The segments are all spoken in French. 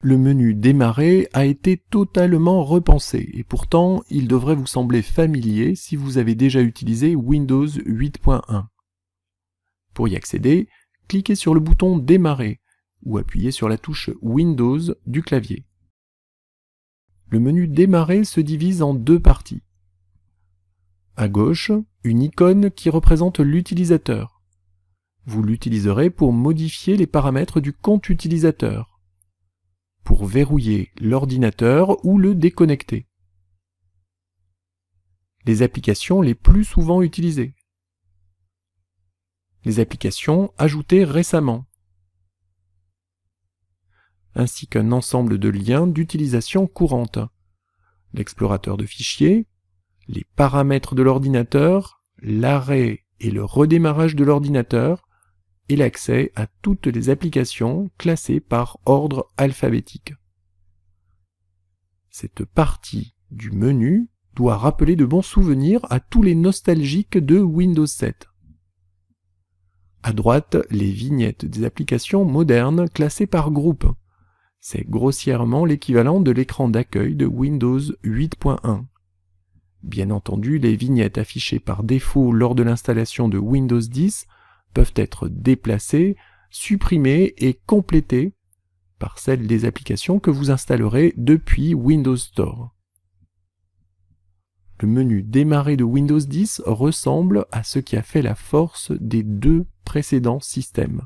Le menu Démarrer a été totalement repensé et pourtant il devrait vous sembler familier si vous avez déjà utilisé Windows 8.1. Pour y accéder, cliquez sur le bouton Démarrer ou appuyez sur la touche Windows du clavier. Le menu Démarrer se divise en deux parties. À gauche, une icône qui représente l'utilisateur. Vous l'utiliserez pour modifier les paramètres du compte utilisateur, pour verrouiller l'ordinateur ou le déconnecter. Les applications les plus souvent utilisées. Les applications ajoutées récemment, ainsi qu'un ensemble de liens d'utilisation courante. L'explorateur de fichiers, les paramètres de l'ordinateur, l'arrêt et le redémarrage de l'ordinateur, et l'accès à toutes les applications classées par ordre alphabétique. Cette partie du menu doit rappeler de bons souvenirs à tous les nostalgiques de Windows 7. À droite, les vignettes des applications modernes classées par groupe. C'est grossièrement l'équivalent de l'écran d'accueil de Windows 8.1. Bien entendu, les vignettes affichées par défaut lors de l'installation de Windows 10 peuvent être déplacées, supprimées et complétées par celles des applications que vous installerez depuis Windows Store. Le menu Démarrer de Windows 10 ressemble à ce qui a fait la force des deux précédents systèmes.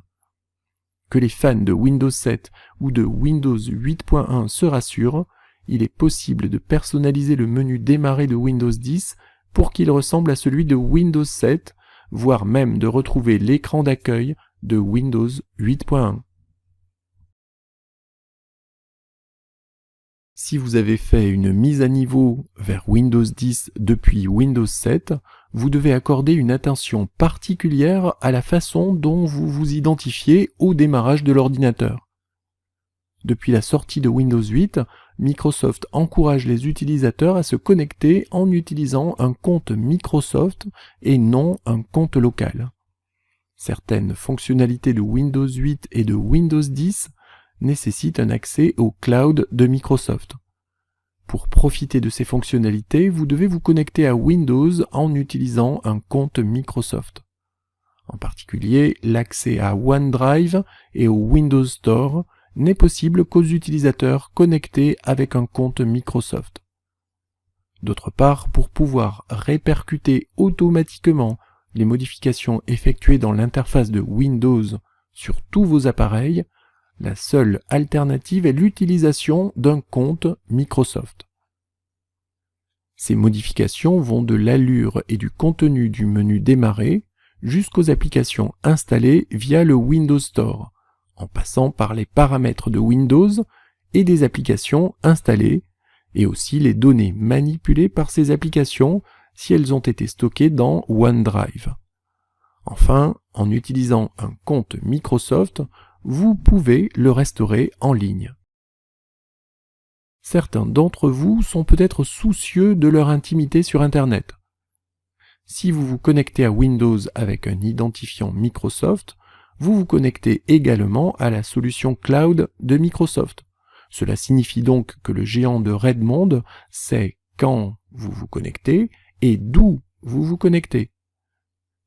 Que les fans de Windows 7 ou de Windows 8.1 se rassurent, il est possible de personnaliser le menu Démarrer de Windows 10 pour qu'il ressemble à celui de Windows 7, voire même de retrouver l'écran d'accueil de Windows 8.1. Si vous avez fait une mise à niveau vers Windows 10 depuis Windows 7, vous devez accorder une attention particulière à la façon dont vous vous identifiez au démarrage de l'ordinateur. Depuis la sortie de Windows 8, Microsoft encourage les utilisateurs à se connecter en utilisant un compte Microsoft et non un compte local. Certaines fonctionnalités de Windows 8 et de Windows 10 nécessitent un accès au cloud de Microsoft. Pour profiter de ces fonctionnalités, vous devez vous connecter à Windows en utilisant un compte Microsoft. En particulier, l'accès à OneDrive et au Windows Store n'est possible qu'aux utilisateurs connectés avec un compte Microsoft. D'autre part, pour pouvoir répercuter automatiquement les modifications effectuées dans l'interface de Windows sur tous vos appareils, la seule alternative est l'utilisation d'un compte Microsoft. Ces modifications vont de l'allure et du contenu du menu Démarrer jusqu'aux applications installées via le Windows Store, en passant par les paramètres de Windows et des applications installées, et aussi les données manipulées par ces applications si elles ont été stockées dans OneDrive. Enfin, en utilisant un compte Microsoft, vous pouvez le restaurer en ligne. Certains d'entre vous sont peut-être soucieux de leur intimité sur Internet. Si vous vous connectez à Windows avec un identifiant Microsoft, vous vous connectez également à la solution cloud de Microsoft. Cela signifie donc que le géant de Redmond sait quand vous vous connectez et d'où vous vous connectez.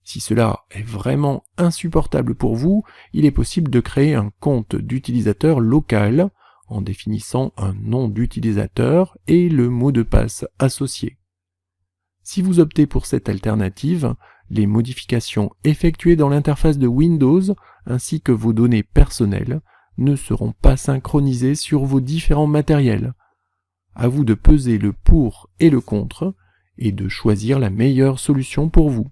Si cela est vraiment insupportable pour vous, il est possible de créer un compte d'utilisateur local en définissant un nom d'utilisateur et le mot de passe associé. Si vous optez pour cette alternative, les modifications effectuées dans l'interface de Windows ainsi que vos données personnelles ne seront pas synchronisées sur vos différents matériels. À vous de peser le pour et le contre et de choisir la meilleure solution pour vous.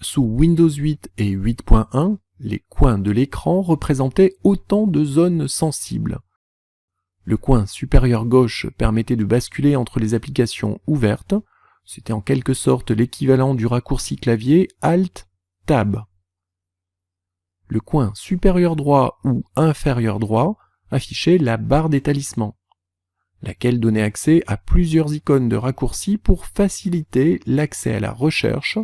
Sous Windows 8 et 8.1, les coins de l'écran représentaient autant de zones sensibles. Le coin supérieur gauche permettait de basculer entre les applications ouvertes, c'était en quelque sorte l'équivalent du raccourci clavier Alt-Tab. Le coin supérieur droit ou inférieur droit affichait la barre des talismans, laquelle donnait accès à plusieurs icônes de raccourcis pour faciliter l'accès à la recherche,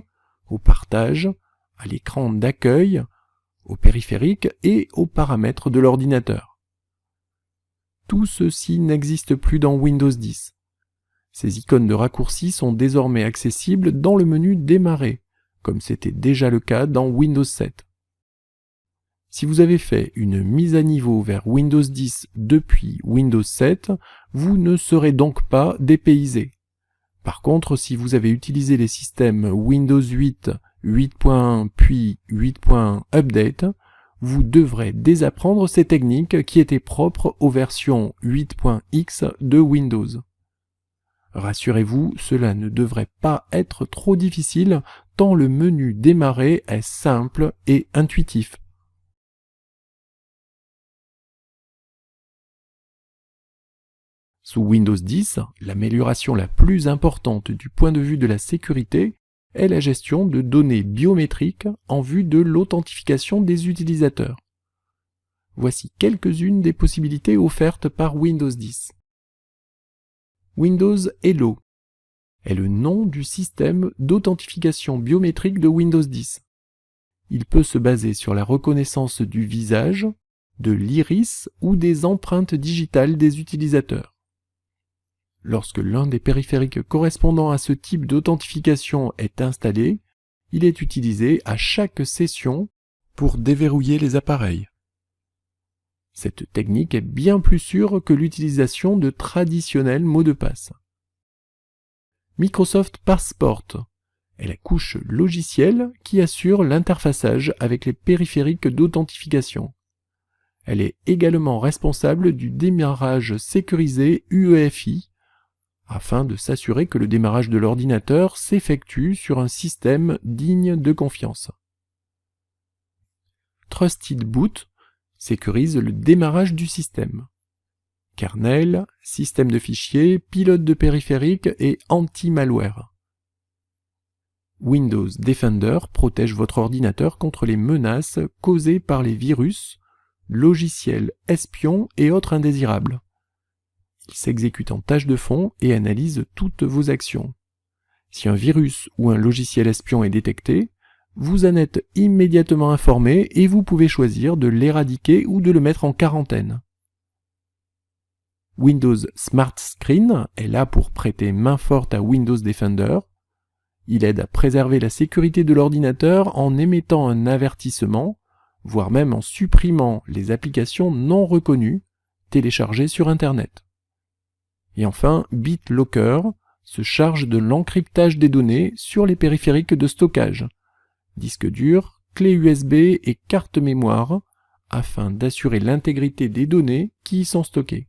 au partage, à l'écran d'accueil, au périphérique et aux paramètres de l'ordinateur. Tout ceci n'existe plus dans Windows 10. Ces icônes de raccourci sont désormais accessibles dans le menu Démarrer, comme c'était déjà le cas dans Windows 7. Si vous avez fait une mise à niveau vers Windows 10 depuis Windows 7, vous ne serez donc pas dépaysé. Par contre, si vous avez utilisé les systèmes Windows 8, 8.1 puis 8.1 Update, vous devrez désapprendre ces techniques qui étaient propres aux versions 8.x de Windows. Rassurez-vous, cela ne devrait pas être trop difficile tant le menu Démarrer est simple et intuitif. Sous Windows 10, l'amélioration la plus importante du point de vue de la sécurité est la gestion de données biométriques en vue de l'authentification des utilisateurs. Voici quelques-unes des possibilités offertes par Windows 10. Windows Hello est le nom du système d'authentification biométrique de Windows 10. Il peut se baser sur la reconnaissance du visage, de l'iris ou des empreintes digitales des utilisateurs. Lorsque l'un des périphériques correspondant à ce type d'authentification est installé, il est utilisé à chaque session pour déverrouiller les appareils. Cette technique est bien plus sûre que l'utilisation de traditionnels mots de passe. Microsoft Passport est la couche logicielle qui assure l'interfaçage avec les périphériques d'authentification. Elle est également responsable du démarrage sécurisé UEFI, afin de s'assurer que le démarrage de l'ordinateur s'effectue sur un système digne de confiance. Trusted Boot sécurise le démarrage du système. Kernel, système de fichiers, pilote de périphérique et anti-malware. Windows Defender protège votre ordinateur contre les menaces causées par les virus, logiciels espions et autres indésirables. Il s'exécute en tâche de fond et analyse toutes vos actions. Si un virus ou un logiciel espion est détecté, vous en êtes immédiatement informé et vous pouvez choisir de l'éradiquer ou de le mettre en quarantaine. Windows Smart Screen est là pour prêter main forte à Windows Defender. Il aide à préserver la sécurité de l'ordinateur en émettant un avertissement, voire même en supprimant les applications non reconnues téléchargées sur Internet. Et enfin, BitLocker se charge de l'encryptage des données sur les périphériques de stockage, disques durs, clés USB et cartes mémoire, afin d'assurer l'intégrité des données qui y sont stockées.